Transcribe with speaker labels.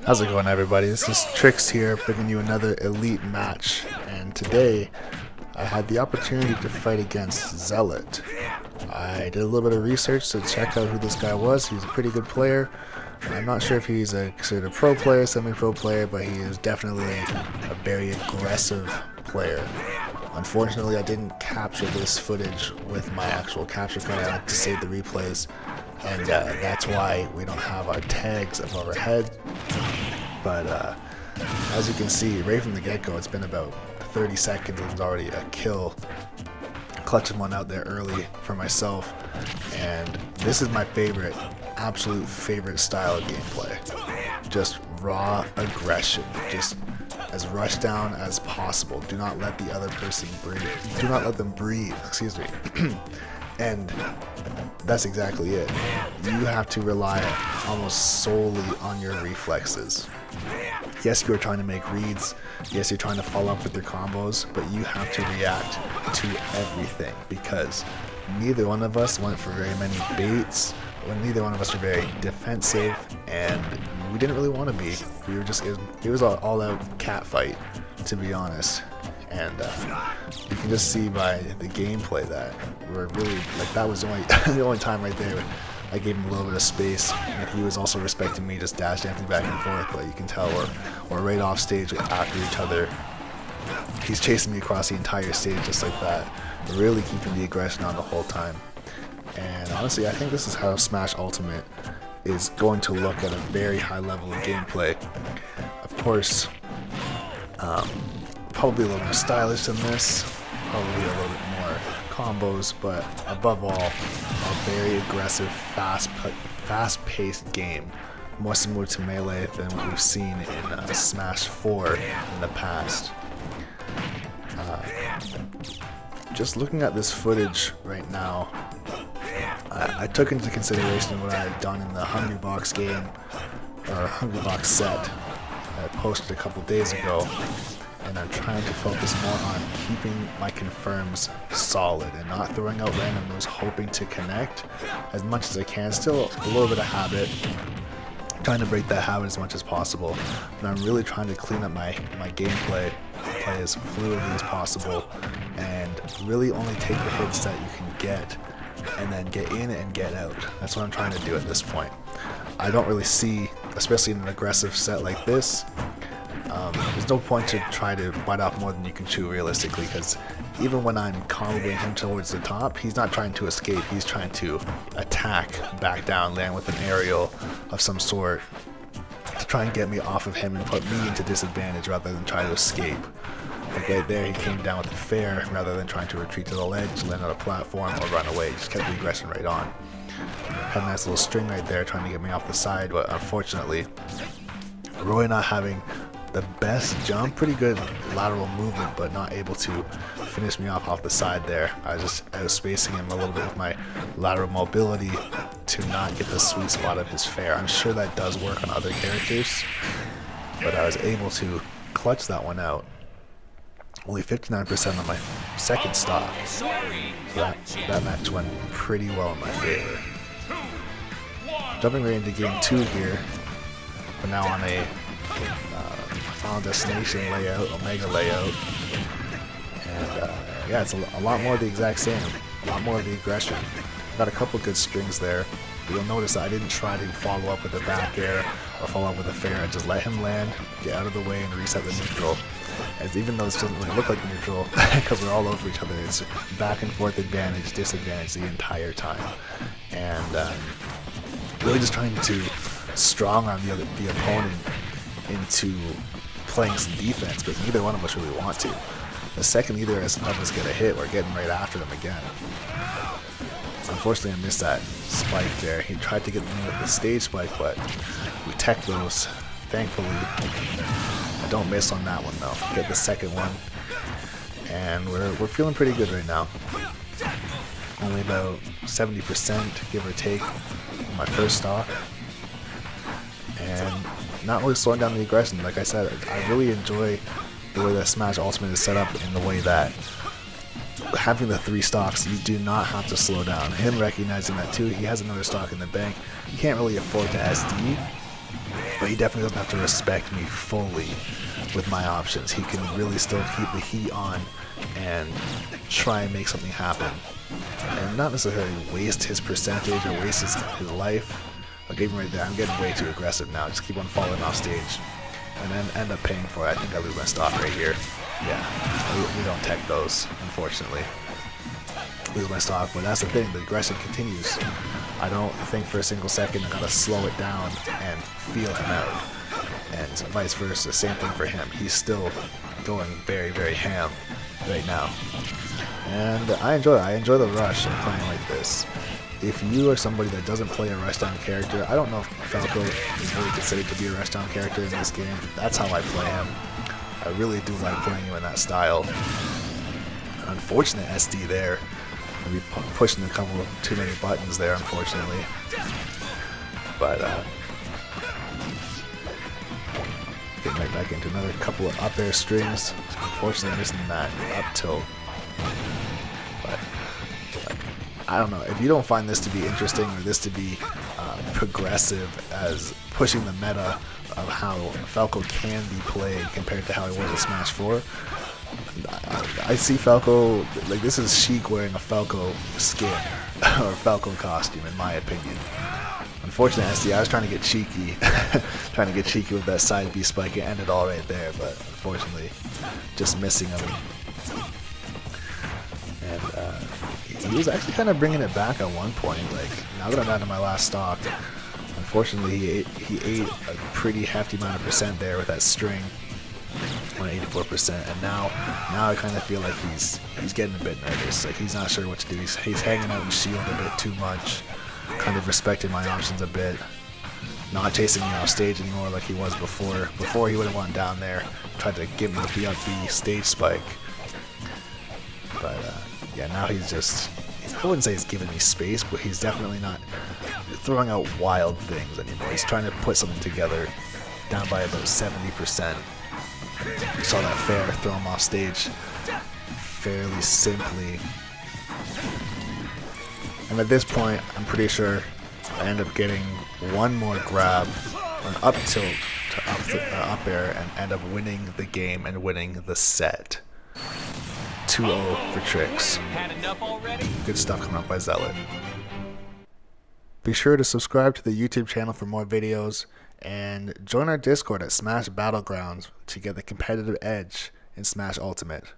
Speaker 1: How's it going, everybody? This is Trixx here, bringing you another elite match, and today I had the opportunity to fight against Zealot. I did a little bit of research to check out who this guy was. He's a pretty good player. I'm not sure if he's considered a pro player, semi-pro player, but he is definitely a very aggressive player. Unfortunately, I didn't capture this footage with my actual capture card. I had to save the replays, and that's why we don't have our tags above our head. But as you can see, right from the get-go, it's been about 30 seconds and it's already a kill. Clutching one out there early for myself, and this is my favorite, absolute favorite style of gameplay. Just raw aggression, just as rush down as possible. Do not let the other person breathe. Do not let them breathe, excuse me. And that's exactly it. You have to rely almost solely on your reflexes. Yes, you are trying to make reads. Yes, you're trying to follow up with your combos, but you have to react to everything because neither one of us went for very many baits. Neither one of us were very defensive, and we didn't really want to be. We were just, it was an all-out cat fight, to be honest. And you can just see by the gameplay that we're really, like, that was the only time right there I gave him a little bit of space, and he was also respecting me, just dash dancing back and forth. But you can tell we're right off stage after each other. He's chasing me across the entire stage just like that, really keeping the aggression on the whole time. And honestly, I think this is how Smash Ultimate is going to look at a very high level of gameplay. Of course, probably a little more stylish than this, probably a little bit more combos, but above all, a very aggressive, fast-paced game, more similar to Melee than what we've seen in Smash 4 in the past. Just looking at this footage right now, I took into consideration what I had done in the Hungry Box game, or Hungry Box set, that I posted a couple days ago, and I'm trying to focus more on keeping my confirms solid and not throwing out random moves, hoping to connect as much as I can. Still a little bit of habit, trying to break that habit as much as possible, but I'm really trying to clean up my gameplay, play as fluidly as possible, and really only take the hits that you can get and then get in and get out. That's what I'm trying to do at this point. I don't really see, especially in an aggressive set like this, there's no point to try to bite off more than you can chew realistically, because even when I'm comboing him towards the top, he's not trying to escape, he's trying to attack, back down, land with an aerial of some sort to try and get me off of him and put me into disadvantage rather than try to escape. Like right there, he came down with a fair rather than trying to retreat to the ledge, land on a platform, or run away. He just kept the aggression right on. Had a nice little string right there trying to get me off the side, but unfortunately, Roy not having the best jump, pretty good lateral movement, but not able to finish me off the side there. I was spacing him a little bit with my lateral mobility to not get the sweet spot of his fair. I'm sure that does work on other characters, but I was able to clutch that one out. Only 59% on my second stock. So that match went pretty well in my favor. Jumping right into game 2 here, but now on a Final Destination layout, Omega layout, and yeah, it's a lot more of the exact same, a lot more of the aggression. Got a couple good strings there, but you'll notice that I didn't try to follow up with a back air or follow up with a fair. I just let him land, get out of the way, and reset the neutral. As even though this doesn't really look like neutral, because we're all over each other, it's back and forth advantage, disadvantage the entire time, and really just trying to strong arm the opponent into playing some defense, but neither one of us really want to. The second either of us get a hit, we're getting right after them again. Unfortunately, I missed that spike there. He tried to get me with the stage spike, but we tech those. Thankfully, I don't miss on that one though. Get the second one, and we're feeling pretty good right now. Only about 70%, give or take, on my first stock, and not really slowing down the aggression. Like I said, I really enjoy the way that Smash Ultimate is set up, in the way that having the 3 stocks, you do not have to slow down. Him recognizing that too, he has another stock in the bank. You can't really afford to SD, but he definitely doesn't have to respect me fully with my options. He can really still keep the heat on and try and make something happen, and not necessarily waste his percentage or waste his life. Like even right there, I'm getting way too aggressive now. Just keep on falling off stage and then end up paying for it. I think I lose my stock right here. Yeah, we don't tech those, unfortunately. Lose my stock, but that's the thing, the aggression continues. I don't think for a single second I gotta slow it down and feel him out. And vice versa, same thing for him. He's still going very, very ham right now. And I enjoy it. I enjoy the rush of playing like this. If you are somebody that doesn't play a rushdown character, I don't know if Falco is really considered to be a rushdown character in this game. That's how I play him. I really do like playing him in that style. Unfortunate SD there. Maybe pushing a couple of too many buttons there, unfortunately. But getting right back into another couple of up air strings. Unfortunately, missing that up tilt. But I don't know. If you don't find this to be interesting or this to be progressive as pushing the meta of how Falco can be played compared to how he was in Smash 4, I see Falco, like this is Sheik wearing a Falco skin, or Falco costume in my opinion. Unfortunately, SD, I was trying to get cheeky, with that side B spike. It ended all right there, but unfortunately, just missing him. And he was actually kind of bringing it back at one point. Like now that I'm down to my last stock, unfortunately, he ate a pretty hefty amount of percent there with that string. 184%, and now I kind of feel like he's getting a bit nervous. Like he's not sure what to do. He's hanging out in shield a bit too much, kind of respecting my options a bit, not chasing me off stage anymore like he was before. Before he would have gone down there, tried to give me the up B stage spike. But yeah, now he's just, I wouldn't say he's giving me space, but he's definitely not throwing out wild things anymore. He's trying to put something together, down by about 70%. You saw that fair, throw him off stage fairly simply. And at this point, I'm pretty sure I end up getting one more grab, or an up tilt to up air, and end up winning the game and winning the set. 2-0 for Trixx. Good stuff coming up by Zealot. Be sure to subscribe to the YouTube channel for more videos, and join our Discord at Smash Battlegrounds to get the competitive edge in Smash Ultimate.